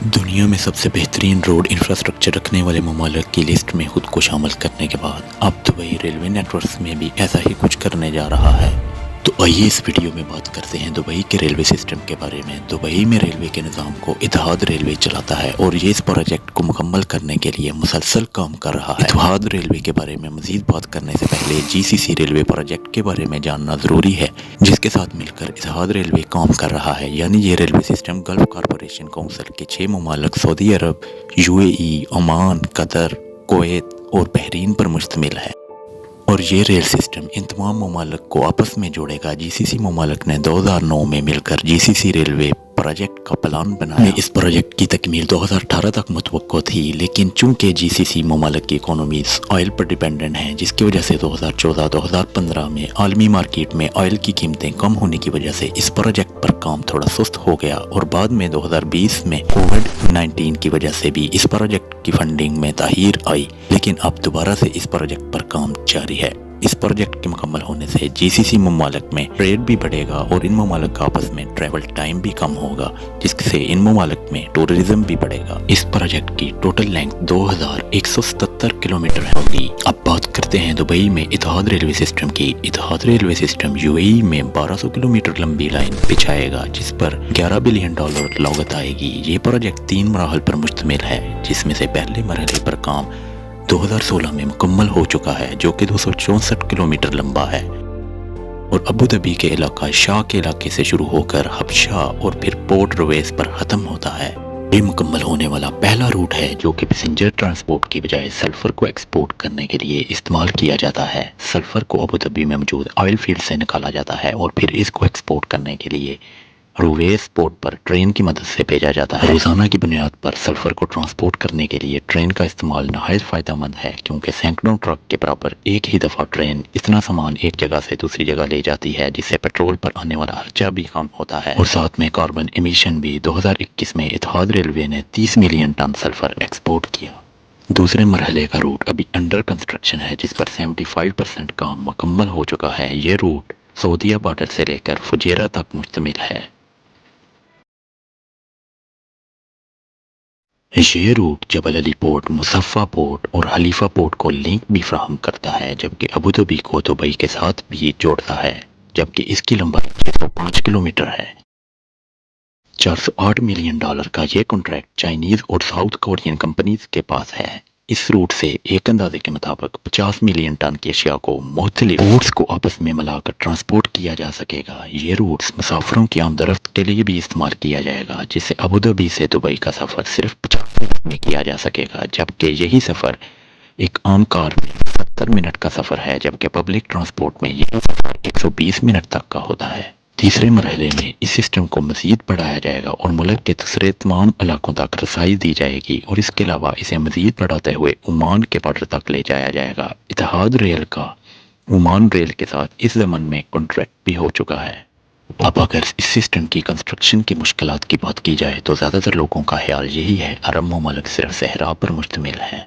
دنیا میں سب سے بہترین روڈ انفراسٹرکچر رکھنے والے ممالک کی لسٹ میں خود کو شامل کرنے کے بعد اب دبئی ریلوے نیٹ ورکس میں بھی ایسا ہی کچھ کرنے جا رہا ہے۔ تو آئیے اس ویڈیو میں بات کرتے ہیں دبئی کے ریلوے سسٹم کے بارے میں۔ دبئی میں ریلوے کے نظام کو اتحاد ریلوے چلاتا ہے اور یہ اس پروجیکٹ کو مکمل کرنے کے لیے مسلسل کام کر رہا ہے۔ اتحاد ریلوے کے بارے میں مزید بات کرنے سے پہلے جی سی سی ریلوے پروجیکٹ کے بارے میں جاننا ضروری ہے، جس کے ساتھ مل کر اتحاد ریلوے کام کر رہا ہے، یعنی یہ railway system Gulf corporation council کے 6 ممالک سعودی عرب، یو اے ای، عمان، قطر، کویت اور بحرین پر مشتمل ہے۔ اور یہ ریل سسٹم ان تمام ممالک کو آپس میں جوڑے گا۔ جی سی سی ممالک نے 2009 میں مل کر جی سی سی ریلوے پروجیکٹ کا پلان بنایا۔ اس پروجیکٹ کی تکمیل 2018 تک متوقع تھی، لیکن چونکہ جی سی سی ممالک کی اکانومیز آئل پر ڈیپینڈنٹ ہیں، جس کی وجہ سے 2014-2015 میں عالمی مارکیٹ میں آئل کی قیمتیں کم ہونے کی وجہ سے اس پروجیکٹ پر کام تھوڑا سست ہو گیا، اور بعد میں 2020 میں کووڈ-19 کی وجہ سے بھی اس پروجیکٹ کی فنڈنگ میں تاخیر آئی، لیکن اب دوبارہ سے اس پروجیکٹ پر کام جاری ہے۔ اس پروجیکٹ کے مکمل ہونے سے جی سی سی ممالک میں ٹریڈ بھی بڑھے گا اور ان ممالک کا آپس میں ٹریول ٹائم بھی کم ہوگا، جس سے ان ممالک میں ٹورزم بھی بڑھے گا۔ اس پروجیکٹ کی ٹوٹل لینگتھ 2177 کلومیٹر ہوگی۔ اب بات کرتے ہیں دبئی میں اتحاد ریلوے سسٹم کی۔ اتحاد ریلوے سسٹم یو اے ای میں 1200 کلومیٹر لمبی لائن بچھائے گا، جس پر $11 بلین لاگت آئے گی۔ یہ پروجیکٹ 3 مراحل پر مشتمل ہے، جس میں سے پہلے مرحلے پر کام 2016 میں مکمل ہو چکا ہے، جو کہ 264 کلومیٹر لمبا ہے اور ابوظہبی کے علاقہ شاہ کے علاقے سے شروع ہو کر حبشہ اور پھر پورٹ رویس پر ختم ہوتا ہے۔ یہ مکمل ہونے والا پہلا روٹ ہے جو کہ پیسنجر ٹرانسپورٹ کی بجائے سلفر کو ایکسپورٹ کرنے کے لیے استعمال کیا جاتا ہے۔ سلفر کو ابوظہبی میں موجود آئل فیلڈ سے نکالا جاتا ہے اور پھر اس کو ایکسپورٹ کرنے کے لیے رویس پورٹ پر ٹرین کی مدد سے بھیجا جاتا ہے۔ روزانہ کی بنیاد پر سلفر کو ٹرانسپورٹ کرنے کے لیے ٹرین کا استعمال نہایت فائدہ مند ہے، کیونکہ سینکڑوں ٹرک کے برابر ایک ہی دفعہ ٹرین اتنا سامان ایک جگہ سے دوسری جگہ لے جاتی ہے، جس سے پیٹرول پر آنے والا خرچہ بھی کم ہوتا ہے، اور ساتھ میں کاربن ایمیشن بھی۔ 2021 میں اتحاد ریلوے نے 30 ملین ٹن سلفر ایکسپورٹ کیا۔ دوسرے مرحلے کا روٹ ابھی انڈر کنسٹرکشن ہے، جس پر 75% کام مکمل ہو چکا ہے۔ یہ روٹ سعودیہ بارڈر سے لے کر فجیرہ تک مشتمل ہے۔ یہ روٹ جبل علی پورٹ، مصفہ پورٹ اور حلیفہ پورٹ کو لنک بھی فراہم کرتا ہے، جبکہ ابوظہبی کو دبئی کے ساتھ بھی جوڑتا ہے، جبکہ اس کی لمبائی 605 کلومیٹر ہے۔ $408 ملین کا یہ کنٹریکٹ چائنیز اور ساؤتھ کورین کمپنیز کے پاس ہے۔ اس روٹ سے ایک اندازے کے مطابق 50 ملین ٹن کی اشیاء کو مختلف پورٹس کو آپس میں ملا کر ٹرانسپورٹ کیا جا سکے گا۔ یہ روٹس مسافروں کی آمد و رفت کے لیے بھی استعمال کیا جائے گا، جس سے ابوظہبی سے دبئی کا سفر صرف 50 منٹ میں کیا جا سکے گا، جبکہ یہی سفر ایک عام کار میں 70 منٹ کا سفر ہے، جبکہ پبلک ٹرانسپورٹ میں یہ سفر 120 منٹ تک کا ہوتا ہے۔ تیسرے مرحلے میں اس سسٹم کو مزید بڑھایا جائے گا اور ملک کے دوسرے تمام علاقوں تک رسائی دی جائے گی، اور اس کے علاوہ اسے مزید بڑھاتے ہوئے عمان کے بارڈر تک لے جایا جائے گا۔ اتحاد ریل کا عمان ریل کے ساتھ اس ضمن میں کانٹریکٹ بھی ہو چکا ہے۔ اب اگر اس سسٹم کی کنسٹرکشن کی مشکلات کی بات کی جائے تو زیادہ تر لوگوں کا خیال یہی ہے عرب ممالک صرف صحرا پر مشتمل ہیں،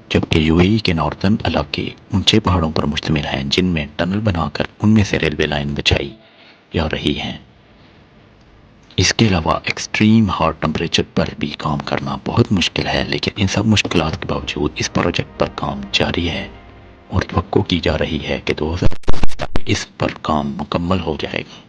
جبکہ یو اے ای کے ناردرن علاقے اونچے پہاڑوں پر مشتمل ہیں، جن میں ٹنل بنا کر ان میں سے ریلوے لائن بچھائی جا رہی ہیں۔ اس کے علاوہ ایکسٹریم ہاٹ ٹمپریچر پر بھی کام کرنا بہت مشکل ہے، لیکن ان سب مشکلات کے باوجود اس پروجیکٹ پر کام جاری ہے اور توقع کی جا رہی ہے کہ 2020 تک اس پر کام مکمل ہو جائے گا۔